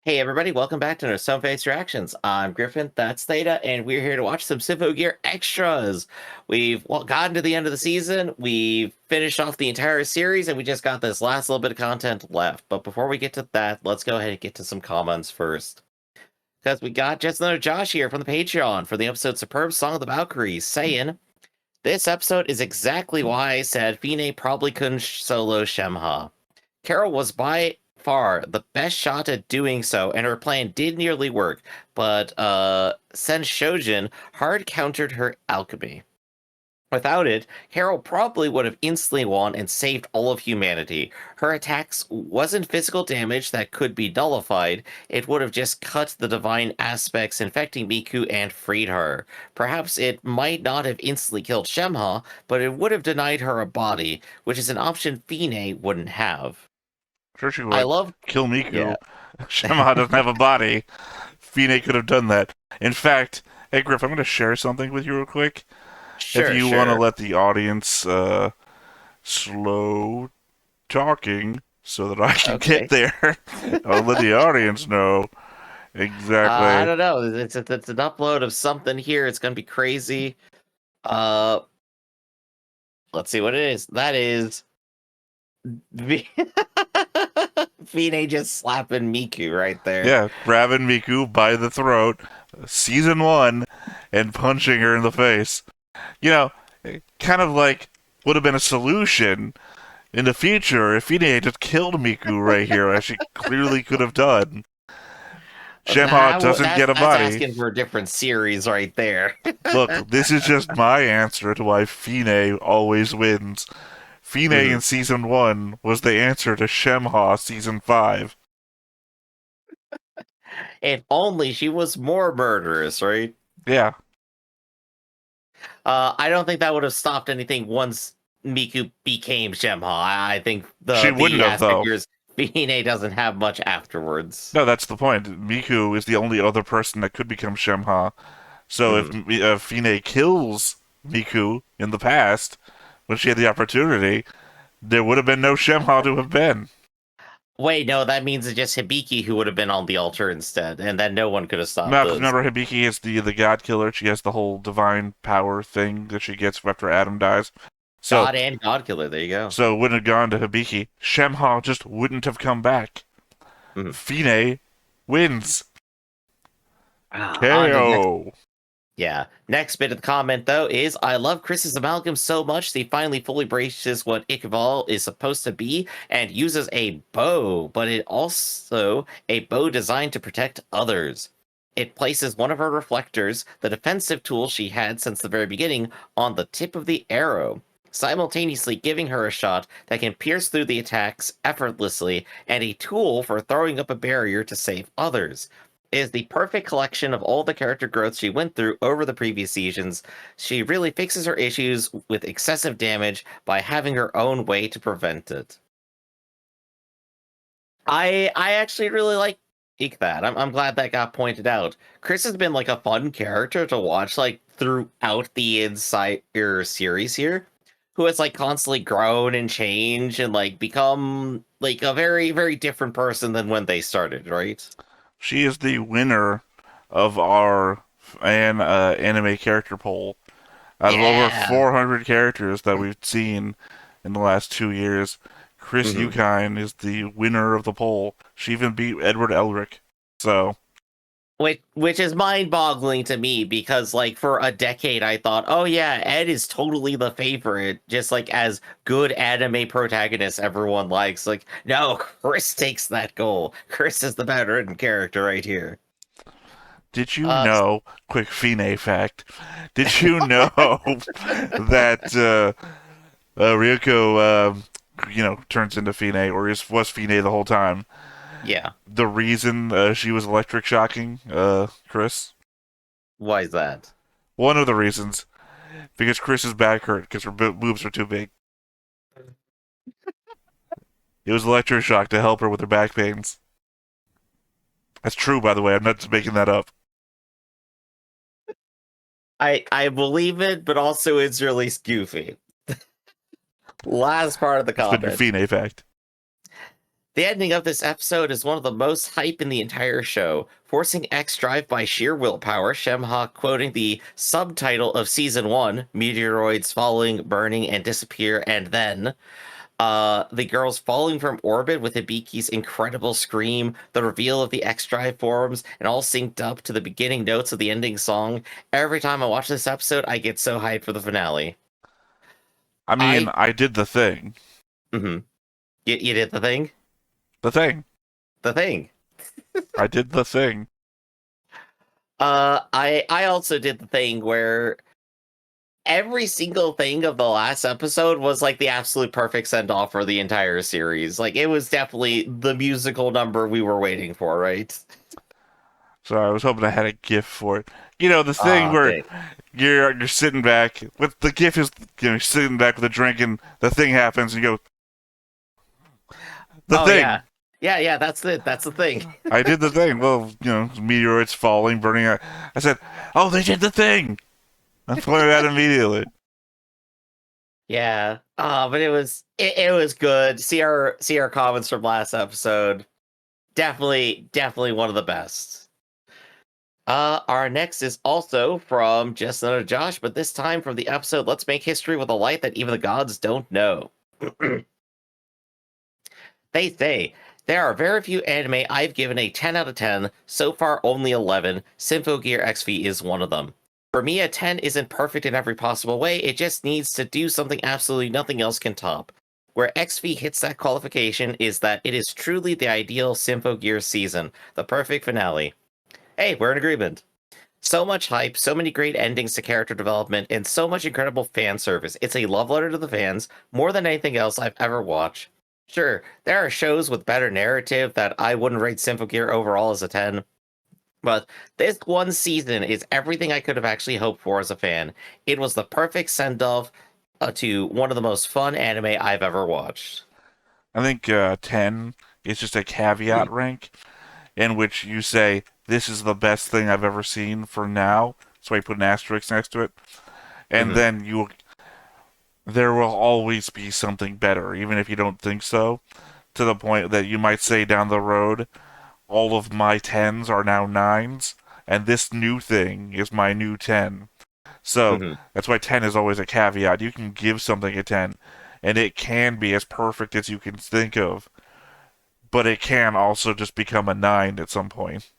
Hey everybody, welcome back to another Some Face Reactions. I'm Griffin, that's Theta, and we're here to watch some Symphogear Extras. We've gotten to the end of the season, we've finished off the entire series, and we just got this last little bit of content left. But before we get to that, let's go ahead and get to some comments first. Because we got just another Josh here from the Patreon for the episode Superb Song of the Valkyries, saying, "This episode is exactly why I said Fine probably couldn't solo Shemha. Carol was by far the best shot at doing so, and her plan did nearly work, but Senshojin hard countered her alchemy. Without it, Carol probably would have instantly won and saved all of humanity. Her attacks wasn't physical damage that could be nullified, it would have just cut the divine aspects infecting Miku and freed her. Perhaps it might not have instantly killed Shemha, but it would have denied her a body, which is an option Fine wouldn't have. Sure she I would. love, Kill yeah, Miku. Shema doesn't have a body. Fine could have done that. In fact, hey Griff, I'm going to share something with you real quick. If sure, you want to sure. let the audience slow talking so that I can get Okay. there, I'll let the audience know I exactly. don't know. It's an upload of something here. It's gonna be crazy. Uh, let's see what it is. That is V- Fine just slapping Miku right there. Yeah, grabbing Miku by the throat, season one, and punching her in the face. You know, kind of like would have been a solution in the future if Fine just killed Miku right here, as she clearly could have done. Shemha doesn't get a That's body. asking for a different series right there. Look, this is just my answer to why Fine always wins. Fine in Mhm. season 1 was the answer to Shemha season 5. If only she was more murderous, right? Yeah, I don't think that would have stopped anything once Miku became Shemha. I think she the wouldn't have aspect though. here is Fine doesn't have much afterwards. No, that's the point. Miku is the only other person that could become Shemha. So if Mhm. Fine kills Miku in the past, when she had the opportunity, there would have been no Shemha to have been. Wait, no, that means it's just Hibiki who would have been on the altar instead, and then no one could have stopped No, because this. remember Hibiki is the god killer. She has the whole divine power thing that she gets after Adam dies. So God and God Killer, there you go. so it wouldn't have gone to Hibiki. Shemha just wouldn't have come back. Mhm. Fine wins. On to the next. KO. Yeah. Next bit of the comment, though, is I love Chris's amalgam so much that he finally fully embraces what Iqbal is supposed to be and uses a bow, but it also a bow designed to protect others. It places one of her reflectors, the defensive tool she had since the very beginning, on the tip of the arrow, simultaneously giving her a shot that can pierce through the attacks effortlessly and a tool for throwing up a barrier to save others. Is the perfect collection of all the character growth she went through over the previous seasons. She really fixes her issues with excessive damage by having her own way to prevent it. I actually really like that. I'm glad that got pointed out. Chris has been like a fun character to watch like throughout the entire series here, who has like constantly grown and changed and like become like a very different person than when they started, right? She is the winner of our anime character poll. Out of over Yeah. 400 characters that we've seen in the last 2 years, Chris Mhm. Yukine is the winner of the poll. She even beat Edward Elric. So, Which is mind-boggling to me because like for a decade I thought, oh yeah, Ed is totally the favorite, just like as good anime protagonist everyone likes. Like, no, Chris takes that goal. Chris is the better written character right here. did you Uh know, quick Fine fact, did you know that Ryuko, turns into Fine, or was Fine the whole time? yeah. The reason she was electric shocking, Chris? Why is that? One of the reasons, because Chris's back hurt because her boobs are too big. It was electric shock to help her with her back pains. That's true, by the way. I'm not just making that up. I believe it, but also it's really goofy. Last part of the It's been your comment. Fine fact. The ending of this episode is one of the most hype in the entire show, forcing X Drive by sheer willpower, Shemha quoting the subtitle of Season 1, Meteoroids falling, burning, and disappear, and then the girls falling from orbit with Hibiki's incredible scream, the reveal of the X Drive forms, and all synced up to the beginning notes of the ending song. Every time I watch this episode, I get so hyped for the finale. I mean, I, I did the thing. mm-hmm. You did the thing? The thing. The thing. I did the thing. I also did the thing where every single thing of the last episode was like the absolute perfect send off for the entire series. Like it was definitely the musical number we were waiting for, right? So I was hoping I had a GIF for it. You know, the thing where Dang. you're sitting back with the GIF is sitting back with a drink and the thing happens and you go the Oh thing. yeah. Yeah, that's it. That's the thing. I did the thing. Well, meteoroids falling, burning. I said, "Oh, they did the thing." I pointed out immediately. Yeah. But it was good. See our comments from last episode. Definitely one of the best. Our next is also from just another Josh, but this time from the episode Let's Make History with a Light That Even the Gods Don't Know. They say, there are very few anime I've given a 10 out of 10, so far only 11. Symphogear XV is one of them. For me, a 10 isn't perfect in every possible way, it just needs to do something absolutely nothing else can top. Where XV hits that qualification is that it is truly the ideal Symphogear season, the perfect finale. Hey, we're in agreement. So much hype, so many great endings to character development, and so much incredible fan service. It's a love letter to the fans, more than anything else I've ever watched. Sure, there are shows with better narrative that I wouldn't rate Symphogear overall as a 10, but this one season is everything I could have actually hoped for as a fan. It was the perfect send-off to one of the most fun anime I've ever watched. I think 10 is just a caveat rank in which you say this is the best thing I've ever seen for now. So I put an asterisk next to it, and Mm-hmm. then there will always be something better, even if you don't think so. To the point that you might say down the road, all of my 10s are now 9s, and this new thing is my new 10. So Mm-hmm. that's why 10 is always a caveat. You can give something a 10, and it can be as perfect as you can think of, but it can also just become a 9 at some point.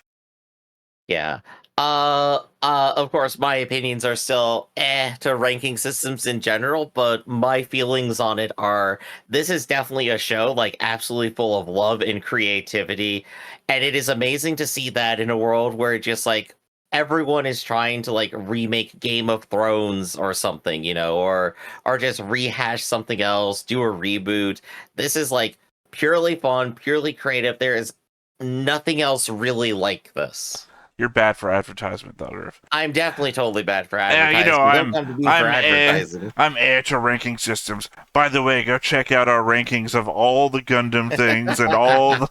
Yeah. Of course, my opinions are still to ranking systems in general, but my feelings on it are this is definitely a show like absolutely full of love and creativity. And it is amazing to see that in a world where just like everyone is trying to like remake Game of Thrones or something, or just rehash something else, do a reboot. This is like purely fun, purely creative. There is nothing else really like this. You're bad for advertisement, though, Griff. I'm definitely totally bad for Yeah, advertising. Don't come to me for advertising. I'm heir to ranking systems. By the way, go check out our rankings of all the Gundam things and all the.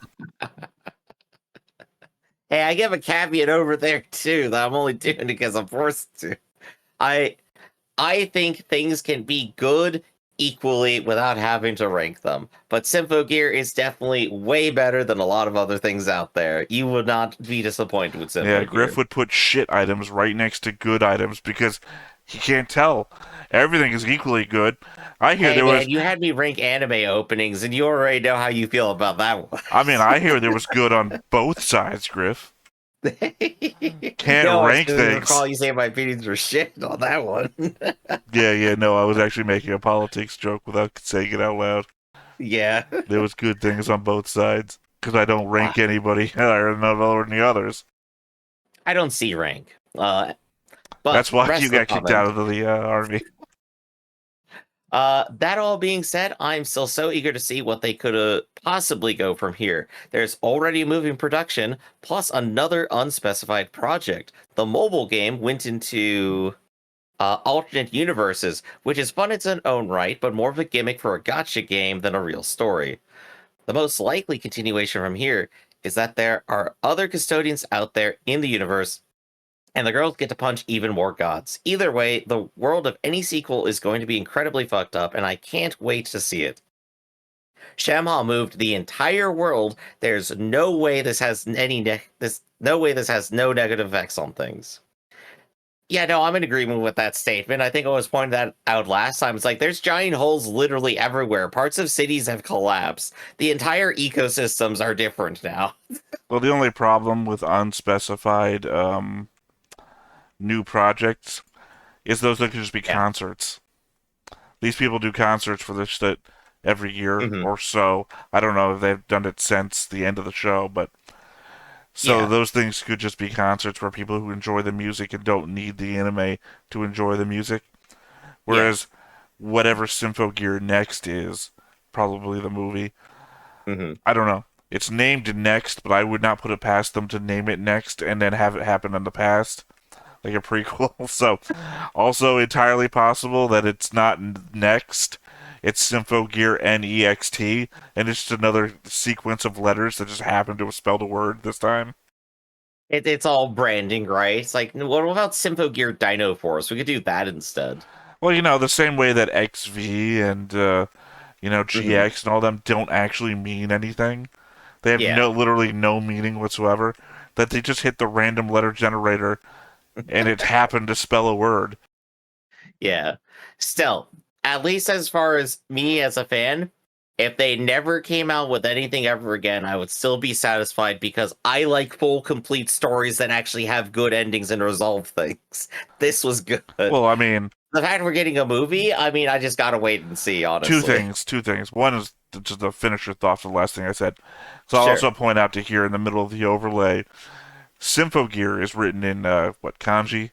Hey, I give a caveat over there too that I'm only doing it because I'm forced to. I I think things can be good equally without having to rank them. But Symphogear is definitely way better than a lot of other things out there. You would not be disappointed with Yeah, Griff Symphogear. would put shit items right next to good items because he can't tell. Everything is equally good. I hear Hey there was. man, you had me rank anime openings, and you already know how you feel about that one. I mean, I hear there was good on both sides, Griff. Can't No, I rank still recall things. you saying my opinions were shit on that one. Yeah, no, I was actually making a politics joke without saying it out loud. Yeah. There was good things on both sides because I don't rank anybody higher than the others. I don't see rank. But That's why rest you of the got kicked comment. out of the army. That all being said, I'm still so eager to see what they could possibly go from here. There's already a moving production, plus another unspecified project. The mobile game went into alternate universes, which is fun in its own right, but more of a gimmick for a gotcha game than a real story. The most likely continuation from here is that there are other custodians out there in the universe, and the girls get to punch even more gods. Either way, the world of any sequel is going to be incredibly fucked up, and I can't wait to see it. Shamha moved the entire world. There's no way this has no way this has no negative effects on things. Yeah, no, I'm in agreement with that statement. I think I was pointing that out last time. It's like there's giant holes literally everywhere. Parts of cities have collapsed. The entire ecosystems are different now. Well, the only problem with unspecified new projects is those that could just be Yeah. concerts. These people do concerts for this shit every year Hmm. or so. I don't know if they've done it since the end of the show, but so Yeah. those things could just be concerts for people who enjoy the music and don't need the anime to enjoy the music. Yeah. Whereas whatever Symphogear Next is, probably the movie, Hmm. I don't know. It's named Next, but I would not put it past them to name it Next and then have it happen in the past, like a prequel. So, also entirely possible that it's not Next. It's Symphogear NEXT, and it's just another sequence of letters that just happen to have spelled a word this time. It's all branding, right? It's like, what about Symphogear Dino Force? We could do that instead. Well, the same way that XV and Hmm. GX and all them don't actually mean anything. They have Yeah. literally no meaning whatsoever. That they just hit the random letter generator and it happened to spell a word. Yeah. Still, at least as far as me as a fan, if they never came out with anything ever again, I would still be satisfied because I like full, complete stories that actually have good endings and resolve things. This was good. Well, I mean, The fact we're getting a movie, I mean, I just gotta wait and see, two honestly. things. Two things. One is just to finish your thought for the last thing I said. So I'll Sure. also point out to here in the middle of the overlay, Symphogear is written in what kanji.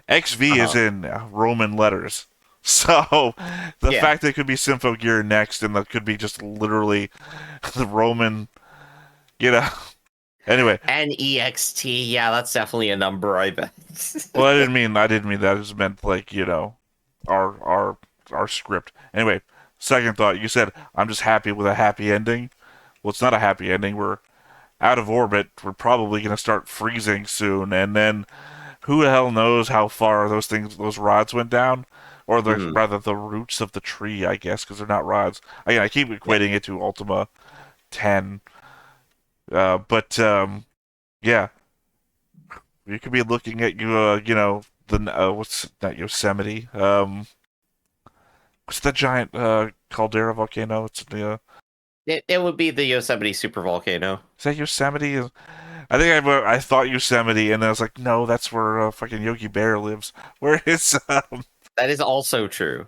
XV is Uh-huh. in Roman letters. So the Yeah. fact that it could be Symphogear next and that could be just literally the Roman, you know. Anyway, NEXT, yeah, that's definitely a number, I bet. well, I didn't mean that. I just meant like our our script. Anyway, second thought. You said I'm just happy with a happy ending. Well, it's not a happy ending. We're out of orbit. We're probably gonna start freezing soon, and then who the hell knows how far those rods went down, or Mhm. rather the roots of the tree, I guess, because they're not rods. Again, I keep Yeah. equating it to Ultima 10, but yeah, you could be looking at the what's not Yosemite, what's that giant caldera volcano? It's the It would be the Yosemite supervolcano. is that Yosemite? I think I thought Yosemite, and then I was like, no, that's where fucking Yogi Bear lives. Where is That is also true.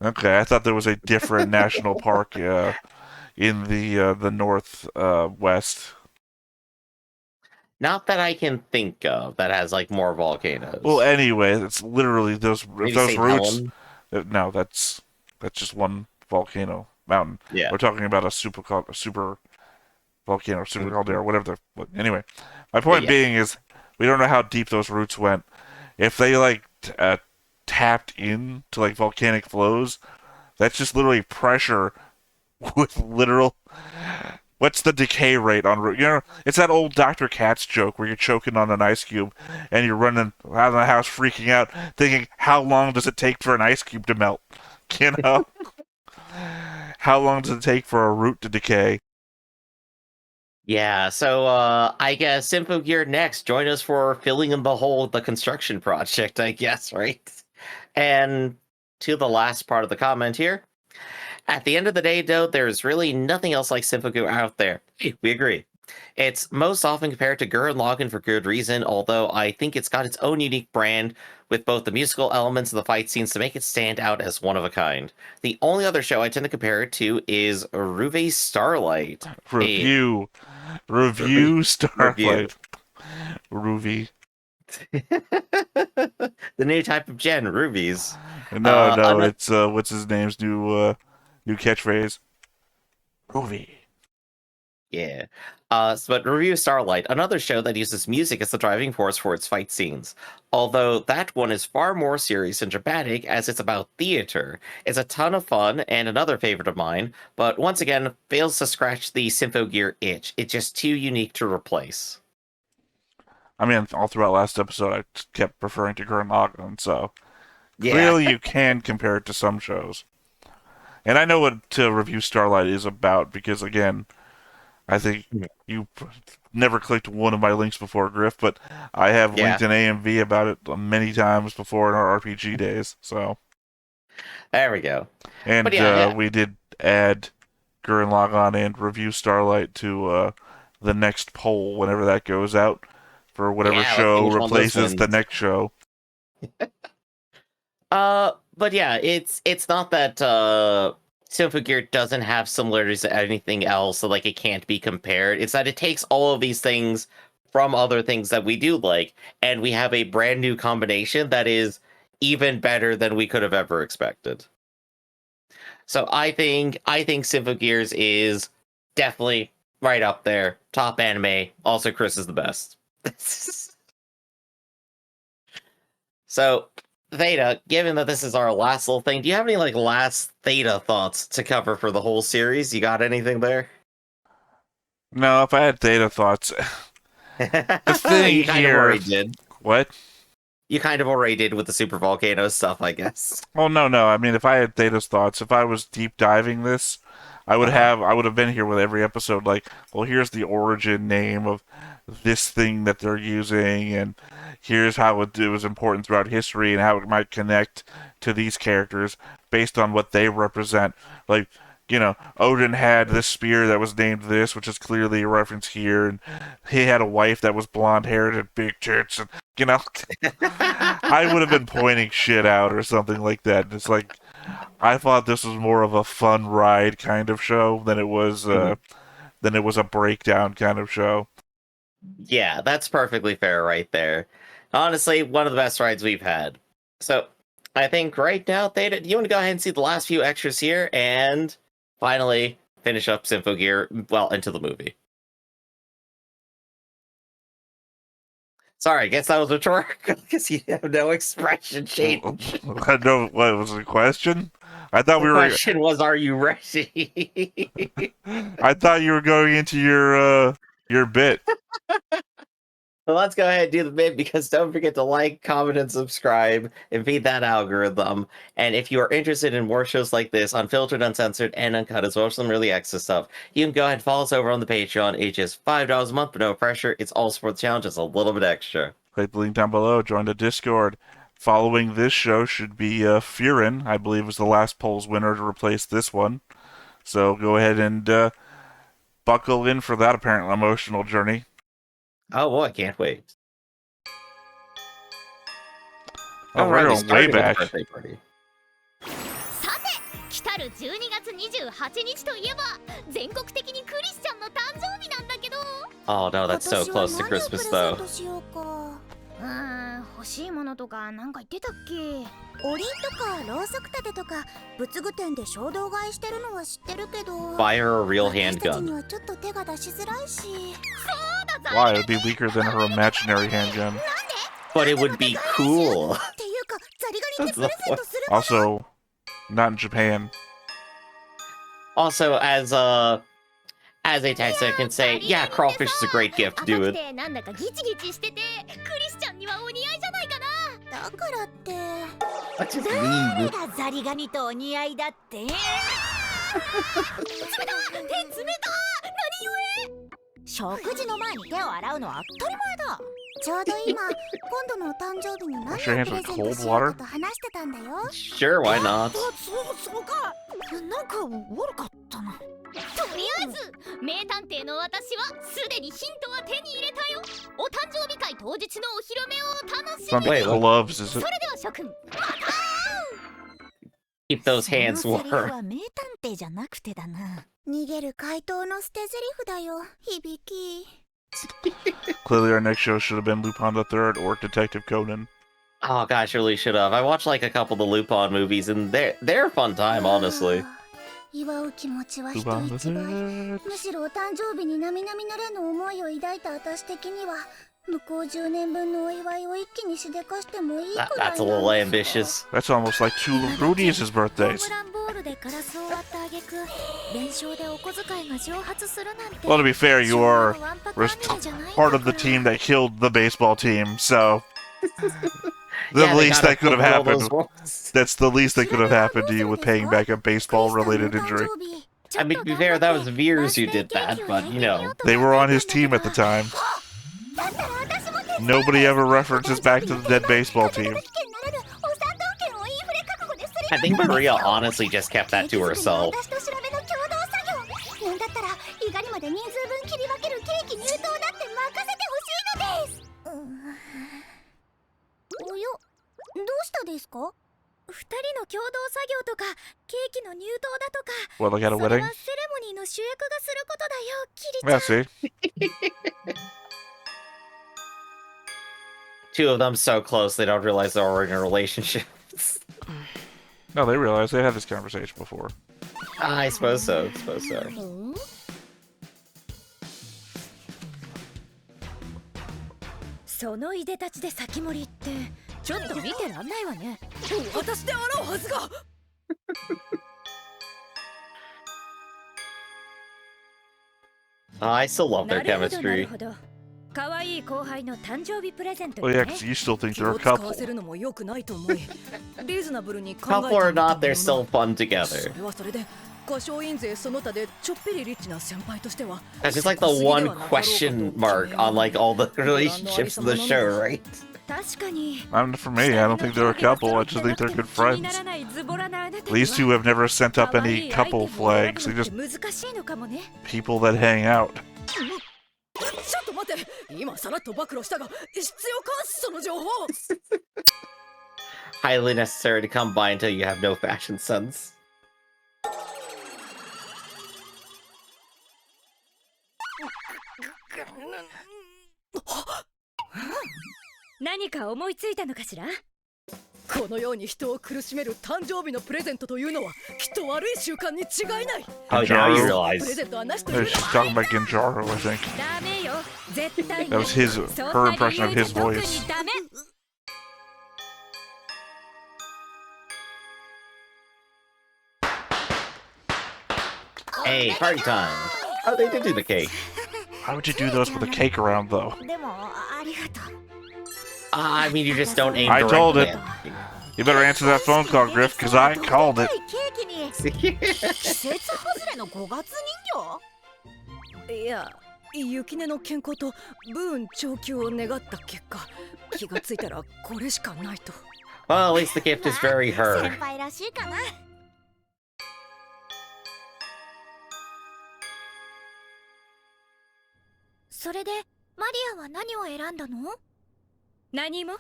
Okay, I thought there was a different national park in the north west. Not that I can think of that has like more Well, volcanoes. anyway, it's literally Maybe those St. roots. Helen. No, that's just one volcano mountain. Yeah. We're talking about a super volcano, super Mhm. caldera, whatever. Anyway, my Yeah, point yeah. being is we don't know how deep those roots went. If they like tapped into like volcanic flows, that's just literally pressure with literal. What's the decay rate on root? It's that old Dr. Katz joke where you're choking on an ice cube and you're running out of the house freaking out, thinking, how long does it take for an ice cube to melt? You know? How long does it take for a root to decay? Yeah, so I guess Symphogear next. Join us for filling in the hole with the construction project, I guess, right? And to the last part of the comment here. At the end of the day, though, there's really nothing else like Symphogear out there. Hey, we agree. It's most often compared to Gurren Lagann for good reason, although I think it's got its own unique brand with both the musical elements and the fight scenes to make it stand out as one of a kind. The only other show I tend to compare it to is Ruve Starlight. A Review. re- Review review. Starlight. Ruby. The new type of gen, rubies. No, no, Another. it's what's his name's new catchphrase. Ruby. Yeah. But Review Starlight, another show that uses music as the driving force for its fight scenes. Although that one is far more serious and dramatic as it's about theater. It's a ton of fun and another favorite of mine, but once again, fails to scratch the Symphogear itch. It's just too unique to replace. I mean, all throughout last episode, I kept referring to Gurren Lagann, so Yeah. clearly you can compare it to some shows. And I know what to review Starlight is about because, again, I think you never clicked one of my links before, Griff, but I have Yeah, linked an AMV about it many times before in our RPG days. So, there we go. But and yeah, we did add Gurren Lagann and review Starlight to the next poll whenever that goes out for whatever yeah. Let's see show which one of this replaces the wins. next show. But yeah, it's not that Symphogear doesn't have similarities to anything else, so like it can't be compared. It's that it takes all of these things from other things that we do like, and we have a brand new combination that is even better than we could have ever expected. So I think Symphogears is definitely right up there, top anime. Also, Chris is the best. So, Theta, given that this is our last little thing, do you have any like last Theta thoughts to cover for the whole series? You got anything there? No, if I had data thoughts, the thing You kind of here. already did. What? You kind of already did with the super volcano stuff, I guess. Oh no. I mean, if I had Data's thoughts, if I was deep diving this, Uh-huh. I would have been here with every episode. Like, well, here's the origin name of this thing that they're using, and here's how it was important throughout history, and how it might connect to these characters based on what they represent. Like, Odin had this spear that was named this, which is clearly a reference here, and he had a wife that was blonde haired and big tits, and you know, I would have been pointing shit out or something like that. It's like I thought this was more of a fun ride kind of show Mhm. than it was a breakdown kind of show. Yeah, that's perfectly fair right there. Honestly, one of the best rides we've had. So, I think right now, Theta, do you want to go ahead and see the last few extras here and finally finish up Symphogear well into the movie? Sorry, I guess that was rhetorical because you have no expression change. I know what was the question. I thought The we were. question was, are you ready? I thought you were going into your bit. Well, let's go ahead and do the bit because don't forget to like, comment, and subscribe and feed that algorithm. And if you are interested in more shows like this, unfiltered, uncensored, and uncut, as well as some really extra stuff, you can go ahead and follow us over on the Patreon. It's just $5 a month, but no pressure. It's all sports challenge, just a little bit extra. Click the link down below. Join the Discord. Following this show should be Furin. I believe was the last polls winner to replace this one. So go ahead and buckle in for that apparently emotional journey. Oh boy, I can't wait. Oh, All we're right, we going way started with the back. birthday party. さて来たる12月28日といえば全国的にクリスチャンの誕生日なんだけど Oh no, that's so 今年は close to 何をプレ Christmas ゼン though. トしようか。欲しいものとかなんか言ってたっけおりんとかろうそく立てとか仏具店で衝動買いしてるのは知ってるけど Buy her a real 私たちに handgun. はちょっと手が出しづらいし Why? It would be weaker than her imaginary handgun. But it would be cool. っていうかザリガニってプレゼントするの Also, not in Japan. Also, as a text, I can say, yeah, crawfish is a great gift, 赤 dude. くてなんだかギチギチしててクリスチャンにはお似合いじゃないかなだからって That's just 誰 mean. がザリガニとお似合いだって冷た手冷た何食事の前に手を洗うのは当たり前だちょうど今今度のお誕生日に何を Wash your プ hands レ with ゼント cold しよう water? かと話してたんだよ Sure, why not? そうかなんか悪かったなとりあえず名探偵の私はすでにヒントは手に入れたよお誕生日会当日のお披露目を楽し It's み not Wait, what? gloves, is そ it? れでは諸君 Keep those hands そのセリフ warm. は名探偵じゃなくてだな逃げる怪盗の捨て台詞だよ響き Clearly, our next show should have been Lupin the Third or Detective Conan. Oh gosh, I really should have. I watched like a couple of the Lupin movies, and they're a fun time, honestly. 祝う気持ちは人 Lupin the 一倍 Third. むしろお誕生日に並々ならぬ思いを抱いた私的には向こう10年分のお祝いを一気にしでかしてもいいくらい That's a little ambitious. That's almost like two Rudy's ホー birthdays. ムランボールでガラスを割った挙句連勝でお小遣いが蒸発するなんて Well, to be fair, you are 昭和のワンパクアニメじゃないんだから part of the team that killed the baseball team, so The Yeah, they least gotta that could have fulfill happened. those roles. That's the least that could have happened to you with paying back a baseball-related injury. I mean, to be fair, that was Veers who did that, but you know. They were on his team at the time. Nobody ever references back to the dead baseball team. I think Maria honestly just kept that to herself. なんだったら伊賀にまで人数分切り分けるケーキ入刀だって任せてほしいのです。およ、どうしたですか？二人の共同作業とかケーキの入刀だとか、 What, like at a それ wedding? はセレモニーの主役がすることだよ、キリちゃん。 Yeah, see? Two of them so close they don't realize they're already in a relationship. No, they realized they had this conversation before. I suppose so. I suppose so. そのいでたちで先盛りってちょっと見てらんないわね。私であろうはずが。I still love their なるほどなる chemistry. ほど。可愛い後輩の誕生日プレゼント Oh に yeah, ね。 because you still think 気 they're を a 使わ couple. せるのも良くないと思い、リーズナブルに考え Couple た or んだ not, け they're ど still fun な。 together. それはそれで歌唱印税その他でちょっぴりリッチな先輩としては That's just like the one question mark on like all the relationships in the show, right? 確かに。 Not for me, I don't think they're a couple, I just think they're good friends. These two have never sent up any couple flags, they're just 難しいのかもね。 people that hang out. ちょっと待って、今さらっと暴露したが必要かその情報。 Highly necessary to come by until you have no fashion sense. 何か思いついたのかしら？このように人を苦しめる誕生日のプレゼントというのはきっと悪い習慣に違いない。 Oh, now you プレ realize. ゼントはなしという She's talking about Genjaro, I think. ダメよ。絶対に。 That was his, her impression of his voice. ダメ。 Hey, party time. Oh, they did do the cake. Why would you do those with a cake around, though? でもありがとう。 I mean, you just don't aim I told directly it. You better answer that phone call, Griff, because I called it. ケーキに at- 季節外れの5月人形？いや、雪音の健康とブーン長久を願った結果、気がついたらこれしかないと。 Well, at least the gift is very 先 her. 輩らしいかな。それでマリアは何を選んだの？何も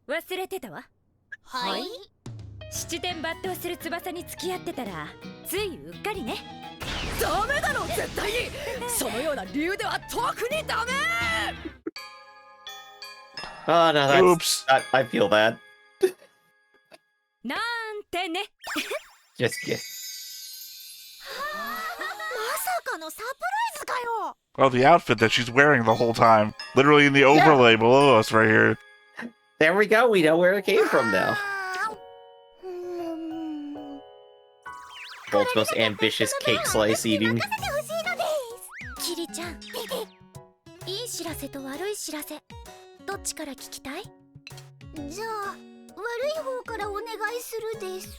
忘れてたわ。はい。七点抜刀する翼に付き合ってたらついうっかりね。ダメだろ絶対に。そのような理由では特にダメ。 Oh, no, that's. Oops. I feel that. なんてね。 Just kidding. まさかのサプライズかよ。 Oh, the outfit that she's wearing the whole time. Literally in the overlay below us right here. There we go. We know where it came from now. うーん World's most ambitious cake slice eating. 任せてほしいのです。キリちゃん、いい知らせと悪い知らせ、どっちから聞きたい？じゃあ悪い方からお願いするです。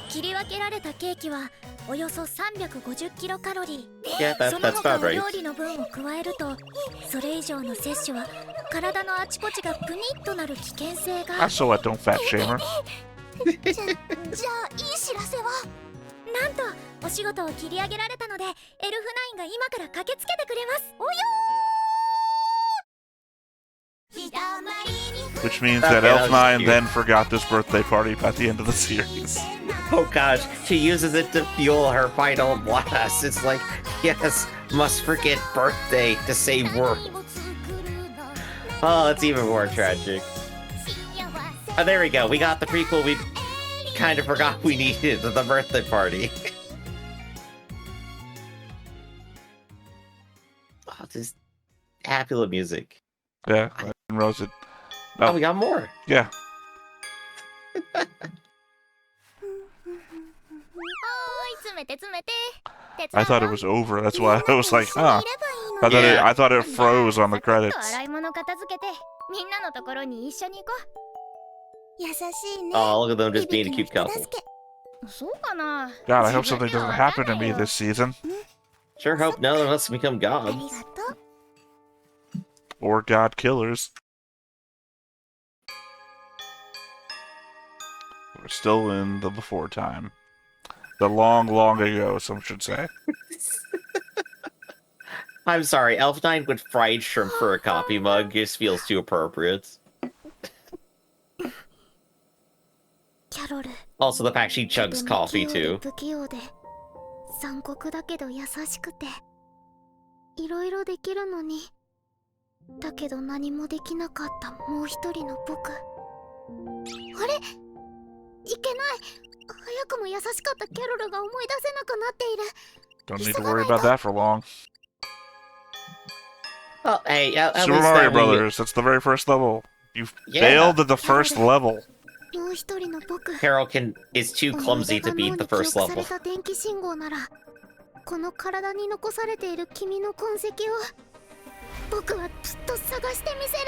切り分けられたケーキはおよそ350キロカロリー。 Yeah, そ that's の about 他お right. 料理の分を加えると、それ以上の摂取は体のあちこちがプニッとなる危険性 I が。 saw it, don't fat shamer. じゃあいい知らせは？なんとお仕事を切り上げられたのでエルフナインが今から駆けつけてくれます。およー。 Which means that Okay, that was Elf9 cute. then forgot this birthday party at the end of the series. Oh gosh, she uses it to fuel her final blast. It's like, yes, must forget birthday to save world. Oh, it's even more tragic. Oh, there we go. We got the prequel we kind of forgot we needed, the birthday party. Oh, just happy little music. Yeah, I didn't realize it. Oh, we got more. Yeah. おーい、詰めて詰めて。 I thought it was over. That's why I was like, みんな huh. も一緒にいればいいの Yeah. I thought it froze on the ちゃんと credits. 洗い物片付けてみんなのところに一緒に行こ優しいね。 Oh, look at them just 響 being a の cute 人 couple. 助け。そうかな。 God, I hope something doesn't happen to me this season. Sure hope none of us become あり gods. がとう。 Or God killers. We're still in the before time. The long, long ago, some should say. I'm sorry, Elf9 with fried shrimp for a coffee mug just feels too appropriate. キャロル。 Also, the fact she chugs とても coffee 器用で too. 不器用で残酷だけど優しくていろいろできるのに、だけど何もできなかったもう一人の僕。あれ、いけない。早くも優しかったキャロルが思い出せなくなっている。 Don't need to worry about that for long. Oh, hey, at Super least Mario that we- Brothers, that's the very first level. You Yeah. failed at the first level. もう一人の僕。 Carol is too 思い clumsy 出 to が beat 脳 the に記 first 憶され level. た電気信号なら、この体に残されている君の痕跡を僕はきっと探してみせる。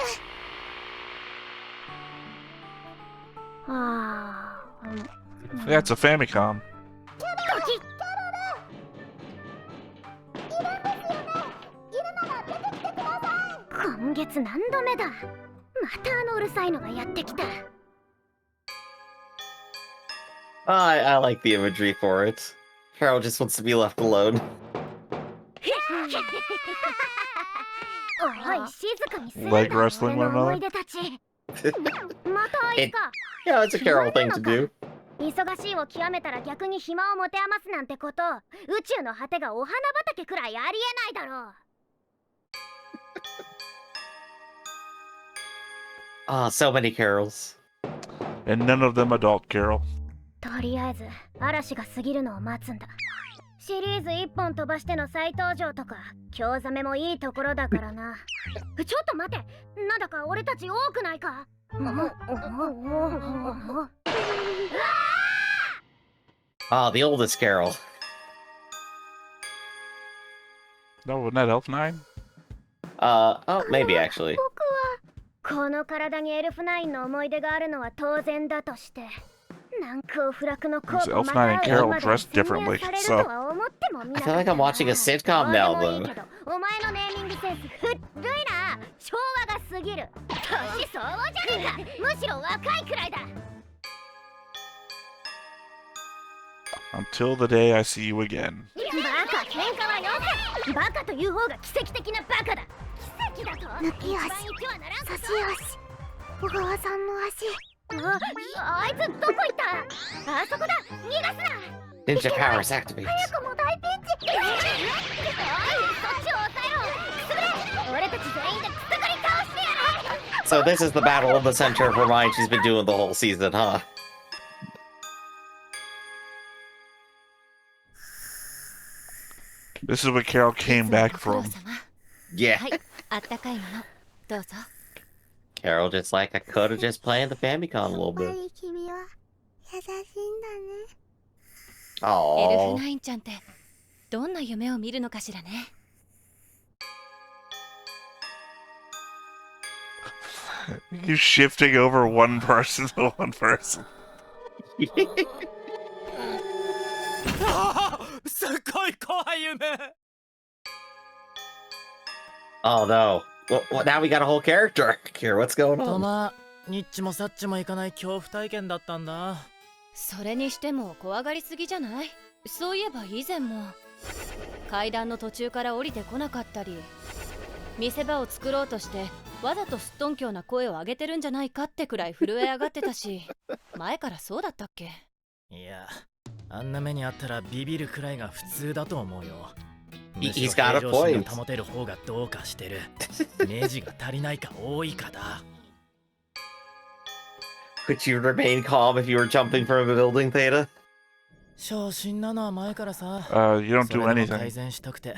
ああ、Yeah, it's a Famicom. 今月何度目だ。またあのうるさいのがやってきた。 I like the imagery for it. Carol just wants to be left alone. おい、静かにするんだ。 Leg wrestling 俺 one の思 another. い出たち。またあいつか。 Yeah, it's a Carol thing to do. 忙しいを極めたら逆に暇を持て余すなんてこと、宇宙の果てがお花畑くらいありえないだろう。 Ah, so many Carols. And none of them adult Carol. とりあえず嵐が過ぎるのを待つんだ。シリーズ1本飛ばしての再登場とか興ざめもいいところだからな。ちょっと待って、なんだか俺たち多くないか。 Ah, the oldest Carol. No, wasn't that Elf9? Oh, maybe actually. 僕はこの体にエルフナインの思い出があるのは当然だとして、難攻不落のコープ Elf9 and Carol dressed differently, so- I feel like I'm watching a sitcom now, though. お前のネーミングセンス古いな。昭和が過ぎる。年相応じゃねえか。むしろ若いくらいだ。 Until the day I see you again. バカ、喧嘩はよせ。バカという方が奇跡的なバカだ。奇跡だと。抜き足、差し足、小川さんの足。あいつどこ行った。あそこだ。逃がすな。 Ninja powers activate. 早くも大ピンチ。おい、そっちを抑えろ。くすぐれ。俺たち全員でくすぐり倒してやる。 So this is the battle of the center of her mind she's been doing the whole season, huh? This is what Carol came back from. Yeah. あったかいものどうぞ。 Carol just like, I could have just played the Famicom a little bit. 君は優しいんだね。 Aww. 9ちゃんってどんな夢を見るのかしらね。 You shifting over one person to one person. すっごい怖い夢。 Oh no. Well, now we got a whole character. Here, what's going と on? まあ、ニッチもサッチもいかない恐怖体験だったんだ。それにしても怖がりすぎじゃない？そういえば以前も階段の途中から降りてこなかったり、見せ場を作ろうとしてわざとすっとんきょうな声を上げてるんじゃないかってくらい震え上がってたし、前からそうだったっけ？いや、あんな目にあったらビビるくらいが普通だと思うよ。 He's got a point. 保てる方がどうかしてる。ネジが足りないか多いかだ。 Could you remain calm if you were jumping from a building, Theta? 昇進なのは前からさ。 You don't そ do れでも改 anything. 善したくて。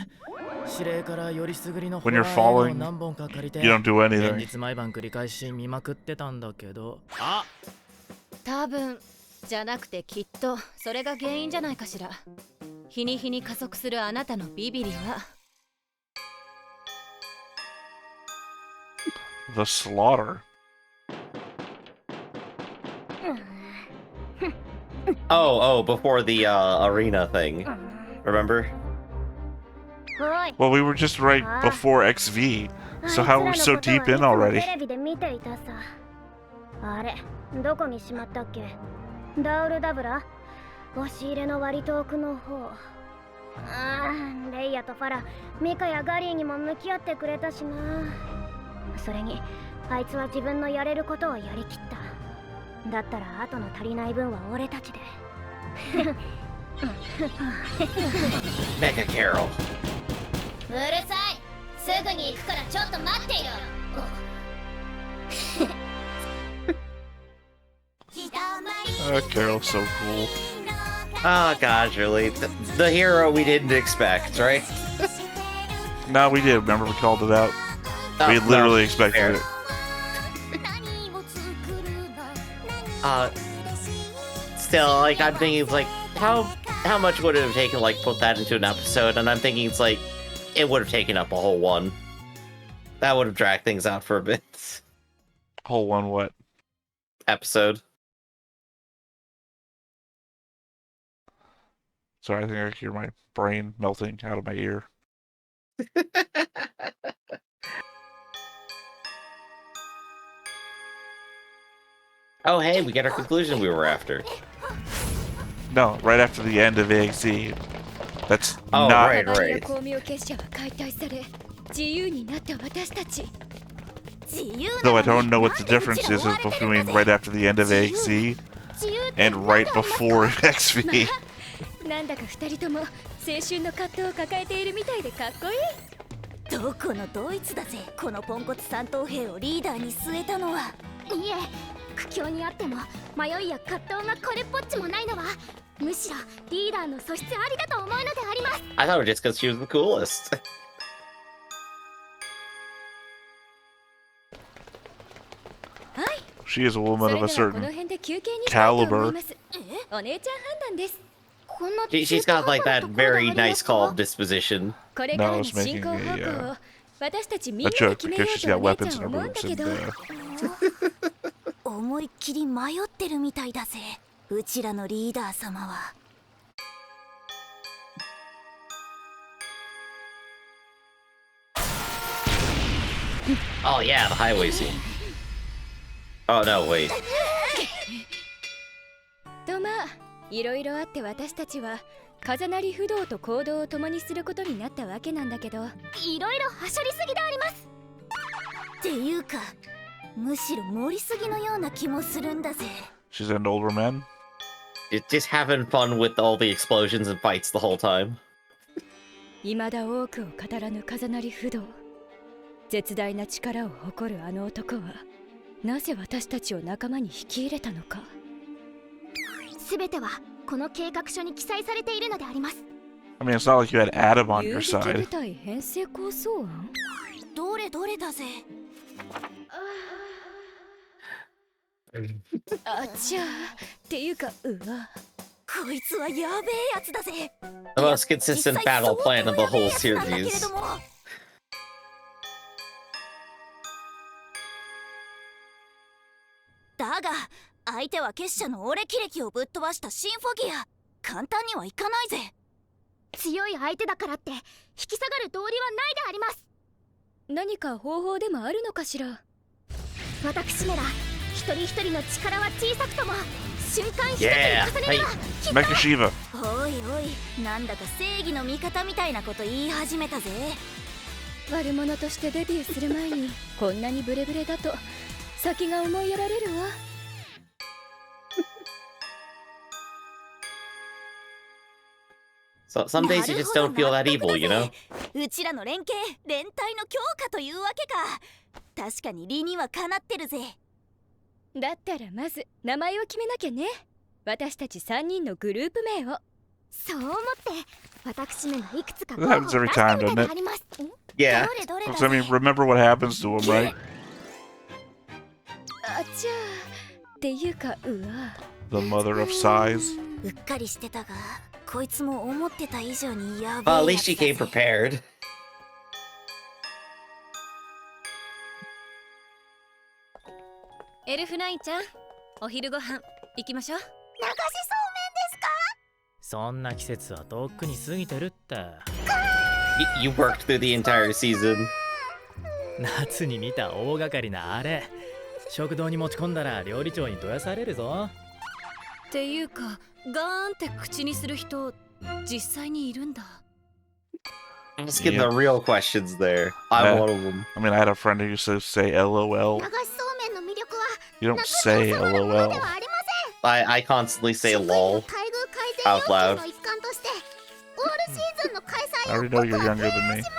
指令からよりすぐりの When you're ホラー映画を falling, 何本か借りて You don't do 連 anything. 日毎晩繰り返し見まくってたんだけど。あ、多分じゃなくてきっとそれが原因じゃないかしら。日に日に加速するあなたのビビリは。 The slaughter. Oh, before the arena thing. Remember? おい Well, we were just right before XV, so how are we so deep in already? テレビで見ていたさ。あれ、どこにしまったっけ？ダウルダブラ？押し入れの割と奥の方。レイヤとファラ、ミカやガリーにも向き合ってくれたしな。それに、あいつは自分のやれることをやりきった。だったら後の足りない分は俺たちで。Mega Carol. うるさい。すぐに行くからちょっと待っていろ。Carol's so cool. Oh gosh, really? The hero we didn't expect, right? No, we did. Remember, we called it out. Oh, We literally no, expected fair. it. Still, like, I'm thinking, it's like, how much would it have taken to, like, put that into an episode? And I'm thinking, it's like, it would have taken up a whole one. That would have dragged things out for a bit. Whole one what? Episode. Sorry, I think I can hear my brain melting out of my ear. Oh, hey, we get our conclusion we were after. No, right after the end of EXE. That's Oh, not... right. 巧妙結社は解体され自由になった私たち。 Though I don't know what the difference is between right after the end of EXE and right before XV. なんだか二人とも青春の葛藤を抱えているみたいでかっこいい。どこのドイツだぜ、このポンコツ三等兵をリーダーに据えたのは。いえ、苦境にあっても迷いや葛藤がこれっぽっちもないのは、むしろリーダーの素質ありだと思うのであります。I thought it was just because she was the coolest. She is a woman of a それではこの certain 辺で休憩にしたいと思い caliber. ます。お姉ちゃん判断です。 She's got, like, that very nice, calm disposition. これからの No, I was 進 making 行方 a 向を私たちみん a なで joke 決めよ because う she's と got お姉 weapons ちゃ in ん her 思うんだ boobs けど。 and 思いっきり迷ってるみたいだぜ、うちらのリーダー様は。 Oh, yeah, the highway scene. Oh, no, wait. とまあいろいろあって私たちは風鳴り不動と行動を共にすることになったわけなんだけど、いろいろはしょりすぎであります。っていうか、むしろ盛りすぎのような気もするんだぜ。 she's an older man. It's just having fun with all the explosions and fights the whole time. 未だ多くを語らぬ風鳴り不動、絶大な力を誇るあの男はなぜ私たちを仲間に引き入れたのか。すべてはこの計画書に記載されているのであります。 I mean, it's not like you had Adam on 遊 your 撃部 side. 隊編成構想案。どれどれだぜ。あちゃーっていうかこいつはやべえやつだぜ。 The most consistent battle plan of the whole 実際相当やべえやつなんだけれ series. ども。だが相手は結社の俺キレキをぶっ飛ばしたシンフォギア。簡単にはいかないぜ。強い相手だからって引き下がる道理はないであります。何か方法でもあるのかしら。私なら一人一人の力は小さくとも瞬間一つに Yeah, 重ねればきっと Mecha Shiva. おいおい、なんだか正義の味方みたいなこと言い始めたぜ。悪者としてデビューする前にこんなにブレブレだと先が思いやられるわ。So some days you just don't feel that evil, you know? うちらの連携、連帯の強化というわけか。確かに理にはかなってるぜ。だったらまず名前を決めなきゃね。私たち3人のグループ名を。そう思って私めがいくつか That happens every time, 出してみた doesn't で it? あります。 Yeah. どれどれだ Because, I ぜ。 mean, remember what happens to him, right? あちゃーっていうかThe mother of sighs. うっかりしてたが、こいつも思ってた以上にやべ Well, え at や least つ she だ came ぜ。 prepared. エルフナインちゃん、お昼ご飯行きましょう。流しそうめんそんな季節はとっくに過ぎてるって。You worked through the entire season. 夏に見た大掛かりなあれ、食堂に持ち込んだら料理長にどやされるぞ。っていうかガーンって口にする人実際にいるんだ。Asking the real questions there. I'm one of them. I mean, I had a friend who used to say LOL. 流しそうめんの魅力は You don't say 夏に収まるもの LOL. ではありま I constantly せ say ん。職員の lol. 待遇改善 out 要 loud. 求の一環としてオールシーズンの開 I 催を already 僕 know は you're 提 younger 案 than me. し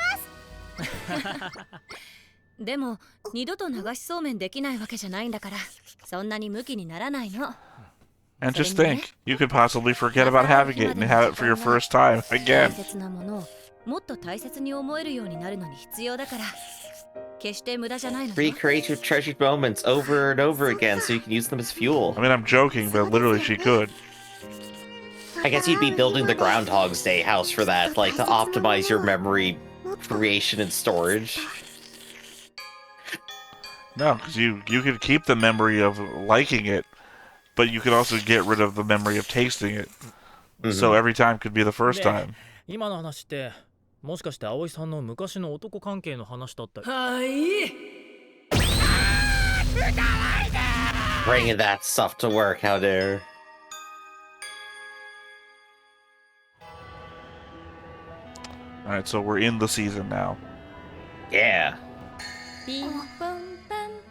ます。でも二度と流しそうめんできないわけじゃないんだから、そんなにムキにならないの。 And just think, you could possibly forget about having it and have it for your first time 大 again. 切なものをもっと大切に思えるようになるのに必要だから、決して無駄じゃないのよ。 Recreate your treasured moments over and over again so you can use them as fuel. I mean, I'm joking, but literally she could. I guess you'd be building the Groundhog's Day house for that, like to optimize your memory creation and storage. No, because you could keep the memory of liking it, but you could also get rid of the memory of tasting it. So every time could be the first time. 今の話ってもしかして葵さんの昔の男関係の話だったり。はい。 Bringing that stuff to work, how dare. Alright, so we're in the season now. Yeah. ピンポンパン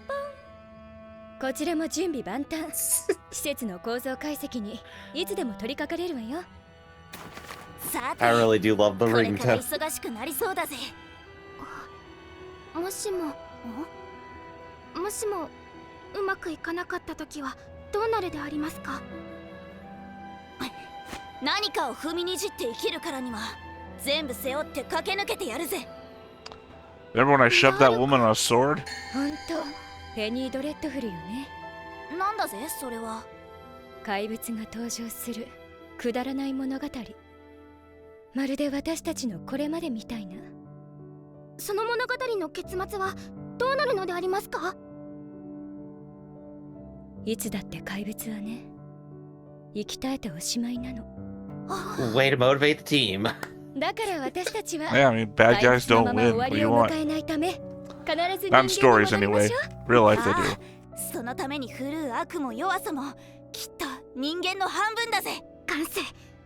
ポン。こちらも準備万端。施設の構造解析にいつでも取り掛かれるわよ。さて I really do love the これから ringtone. 忙しくなりそうだぜ。もしもうまくいかなかった時はどうなるでありますか。何かを踏みにじって生きるからには全部背負って駆け抜けてやるぜ。 Remember when I shoved that woman on a sword? ほんとペニー・ドレッドフルよね。なんだぜそれは。怪物が登場するくだらない物語。まるで私たちのこれまでみたいな。その物語の結末はどうなるのでありますか。いつだって怪物はね、生き絶えておしまいなの。Way to motivate the team. だから私たちは Yeah, I mean, bad guys don't win. What do you want? Not in stories anyway. Real life they do. そのために振るう悪も弱さもきっと人間の半分だぜ。感性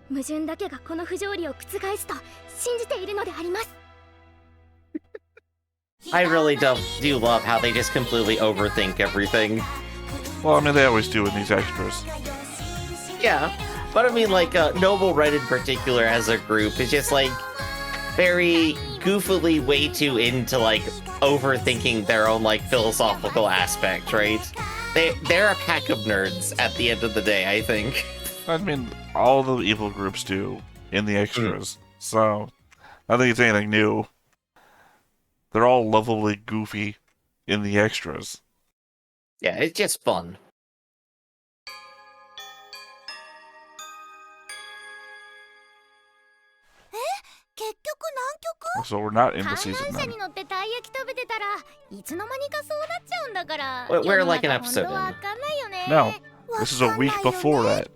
矛盾だけがこの不条理を覆すと信じているのであります。 I really do love how they just completely overthink everything. Well, I mean, they always do in these extras. Yeah, but I mean, like, Noble Red in particular as a group is just, like, very goofily way too into, like, overthinking their own, like, philosophical aspect, right? They're a pack of nerds at the end of the day, I think. I mean, all the evil groups do in the extras. So, I don't think it's anything new. They're all lovably goofy in the extras. Yeah, it's just fun. So we're not in 観 the 覧 season 車 then. に乗ってたい焼き食べてたらいつの間にかそうなっちゃうんだから。 We're like an episode 世の中本当わかんないよね。 No, this is a week before that.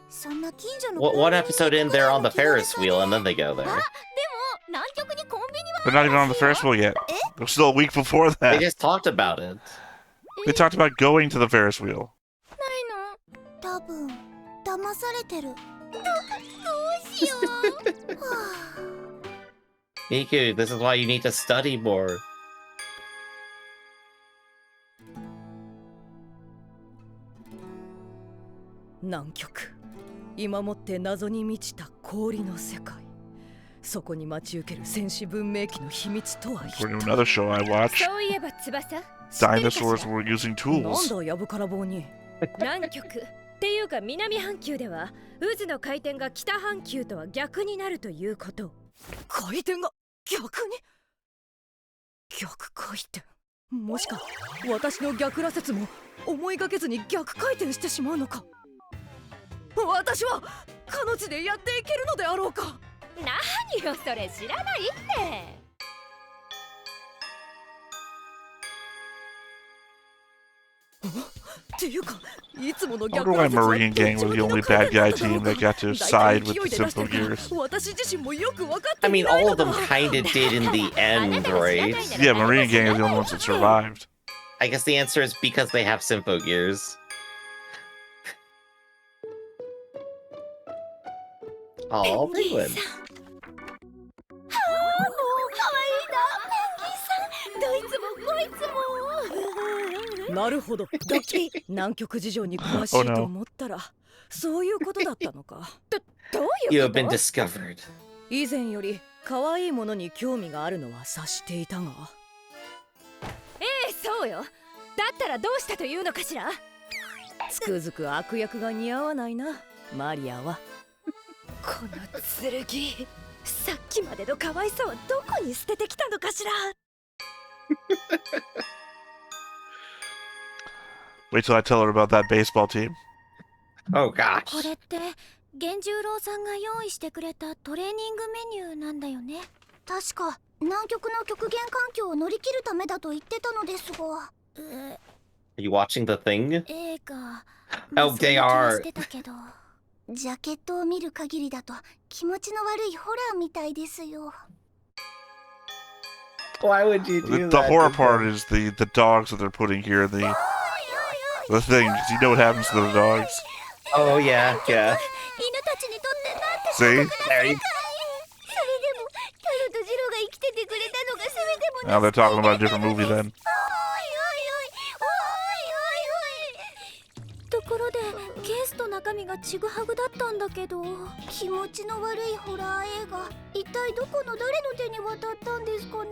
そんな近所の One episode in, they're on the Ferris wheel, and then they go there. でも南極にコンビニは They're not even on the Ferris wheel yet. They're still a week before They that. just talked about it. They talked about going to the Ferris wheel. ないの。多分騙されてる。どうしよう。はあ Miku, this is why you need to study more. 南極、今もって謎に満ちた氷の世界。そこに待ち受ける戦士文明期の秘密とは一 According to 体。 another show I watched, そういえば翼 dinosaurs were using なん tools. だやぶから棒に。南極っていうか南半球では渦の回転が北半球とは逆になるということ。回転が逆に。逆回転。もしか私の逆羅説も思いがけずに逆回転してしまうのか。私は彼女でやっていけるのであろうか。何よそれ知らないって。ていうかいつもの I wonder why Marine Gang was the only bad guy team that got to side with the Symphogears. 私自身もよく分かって I い mean, ない all の of だ them kind of did in the end, right? Yeah, Marine Gang are the only ones that survived. I guess the answer is because they have Symphogears. Oh, penguin. 可愛いなペンギンさんどいつもこいつもなるほど南極事情に詳しいと思ったらそういうことだったのかどう You いう have こ been と discovered. 以前より可愛いものに興味があるのは察していたがそうよ。だったらどうしたというのかしら。つくづく悪役が似合わないなマリアは。この剣さっきまでの可愛さはどこに捨ててきたのかしら Wait till I tell her about that baseball team. Oh gosh. これって源十郎さんが用意してくれたトレーニングメニューなんだよね。確か南極の極限環境を乗り切るためだと言ってたのですが Are you watching the thing? 映画 Oh, they are. してたけどジャケットを見る限りだと気持ちの悪いホラーみたいですよ Why would you do The that? horror part is the dogs that they're putting here. The things. You know what happens to the dogs. Oh yeah, yeah. 犬たちにとってなんて See? それでも There you キャロとジロが生きててくれたのがせめても Now they're talking about a different movie then. ところでケースと中身がちぐはぐだったんだけど気持ちの悪いホラー映画一体どこの誰の手に渡ったんですかね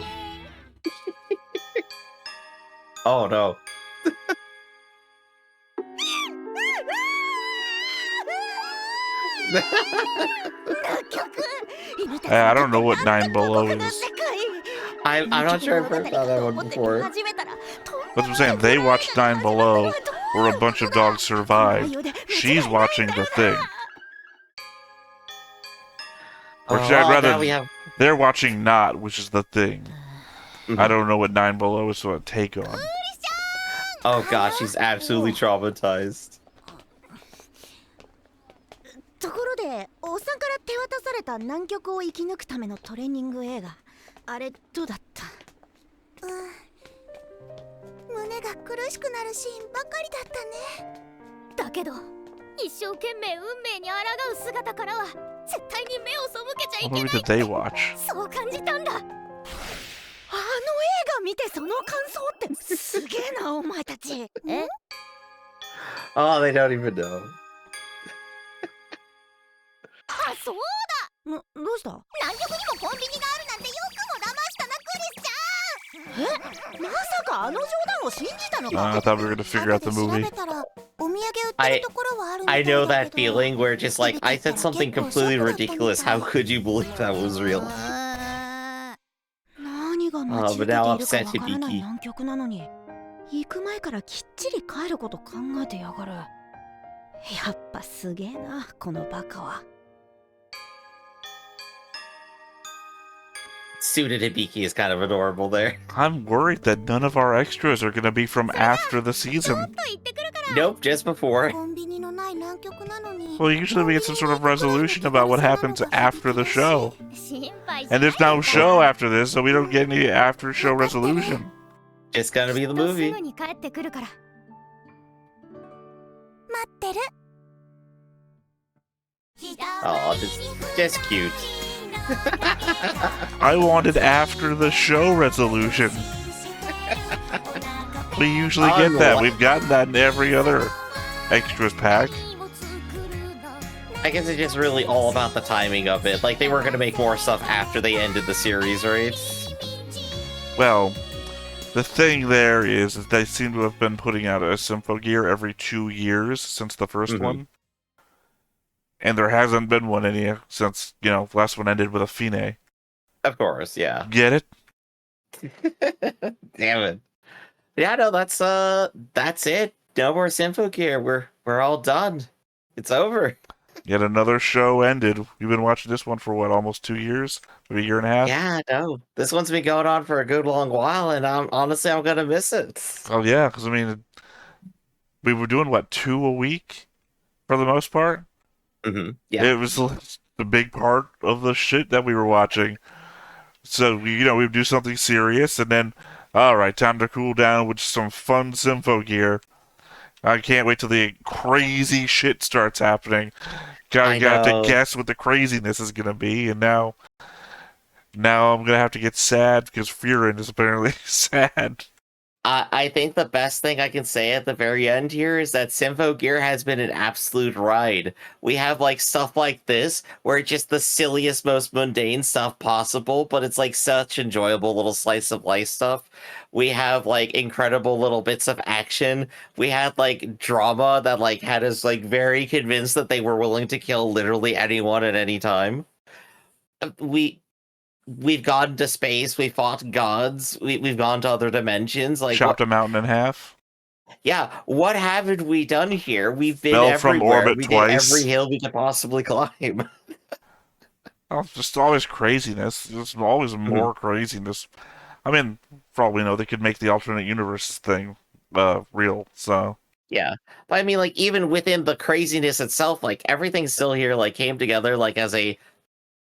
Oh no. I don't know what Nine Below is. I'm not sure I've heard that one before. That's what I'm saying. They watched Nine Below, where a bunch of dogs survived. She's watching The Thing. Or should I rather, now we have. they're watching Not, which is The Thing. Mhm. I don't know what Nine Below is, so I take on. Oh gosh, she's absolutely traumatized. ところでおっさんから手渡された南極を生き抜くためのトレーニング映画あれどうだった胸が苦しくなるシーンばかりだったねだけど一生懸命運命に抗う姿からは絶対に目を背けちゃい What けな movie い did they watch? そう感じたんだあの映画見てその感想ってすげえなお前たち Oh, they don't even know. あ、そうどうした南極にもコンビニがあるなんてよくも騙したなクリスチャンまさかあの冗談を信じたの I thought we were gonna figure out the 後 movie. で調べたらお土産売ってるところはあるみた I いだ know けど that feeling where just like I said something completely ridiculous. How could you believe that was real? 何が待ち受けている but か now わ upset からない Hibiki. 南極なのに行く前からきっちり帰ること考えてやがるやっぱすげえなこのバカは Suited Hibiki is kind of adorable there. I'm worried that none of our extras are gonna be from after the season. Nope, just before. コンビニのない南極なのに Well, usually we get some sort of resolution about what happens after the show. 心配し And there's no show after this, so we don't get any after show resolution. Just gonna be the す movie. ぐに帰ってくるから待ってる Oh, just cute. I wanted after the show resolution. We usually get that. We've gotten that in every other extras pack. I guess it's just really all about the timing of it. Like, they were gonna make more stuff after they ended the series, right? Well, the thing there is that they seem to have been putting out a Symphogear every 2 years since the 1st Mhm. one. And there hasn't been one since, the last one ended with a Fine. Of course, yeah. Get it? Damn it. Yeah, no, that's it. No more Symphogear. We're all done. It's over. Yet another show ended. We've been watching this one for what, almost 2 years? Maybe a year and a half? Yeah, no. This one's been going on for a good long while, and I'm gonna miss it. Oh yeah, because I mean, we were doing what, 2 a week for the most part. Yeah. It was the big part of the shit that we were watching. So we'd do something serious, and then, all right, time to cool down with some fun Symphogear. I can't wait till the crazy shit starts happening. I Got to know. guess what the craziness is gonna be, and now I'm gonna have to get sad because Furin is apparently sad. I think the best thing I can say at the very end here is that Symphogear has been an absolute ride. We have like stuff like this where it's just the silliest, most mundane stuff possible, but it's like such enjoyable little slice of life stuff. We have like incredible little bits of action. We had like drama that like had us like very convinced that they were willing to kill literally anyone at any time. We've gone to space. We fought gods. We've gone to other dimensions. Like, Chopped a mountain in half. yeah, what haven't we done here? We've been Fell from everywhere. orbit We twice. did every hill we could possibly climb. Oh, just always craziness. There's always more craziness. I mean, for all we know, they could make the alternate universe thing real. So Yeah, but I mean, like even within the craziness itself, like everything still here like came together like as a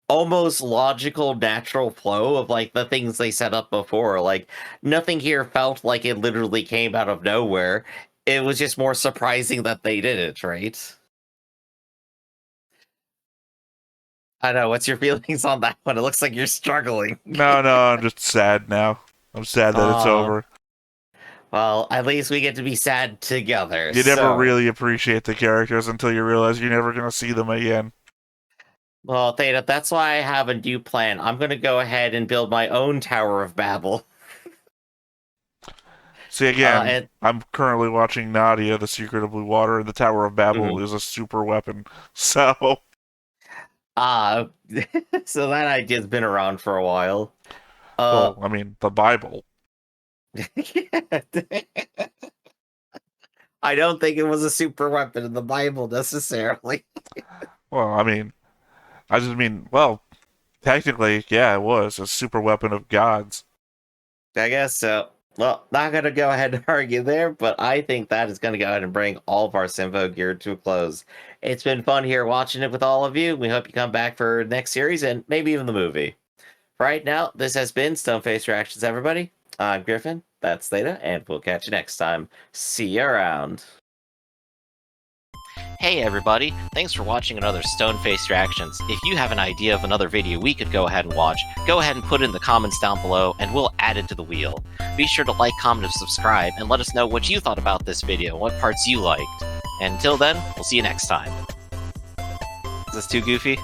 almost logical, natural flow of like the things they set up before. Like nothing here felt like it literally came out of nowhere. It was just more surprising that they did it, right? I know. What's your feelings on that one? It looks like you're struggling. no, I'm just sad now. I'm sad that it's over. Well, at least we get to be sad together. You never really appreciate the characters until you realize you're never gonna see them again. Well, Theta, that's why I have a new plan. I'm going to go ahead and build my own Tower of Babel. See, again, I'm currently watching Nadia, The Secret of Blue Water, and the Tower of Babel is a super weapon. So... so that idea's been around for a while. well, I mean, the Bible. I don't think it was a super weapon in the Bible, necessarily. Well, I mean... well, technically, yeah, it was a super weapon of gods. I guess so. Well, not going to go ahead and argue there, but I think that is going to go ahead and bring all of our Symphogear to a close. It's been fun here watching it with all of you. We hope you come back for next series and maybe even the movie. Right now, this has been Stoneface Reactions, everybody. I'm Griffin, that's Theta, and we'll catch you next time. See you around. Hey everybody, thanks for watching another Stoneface Reactions. If you have an idea of another video we could go ahead and watch, go ahead and put it in the comments down below and we'll add it to the wheel. Be sure to like, comment, and subscribe and let us know what you thought about this video and what parts you liked. And until then, we'll see you next time. Is this too goofy?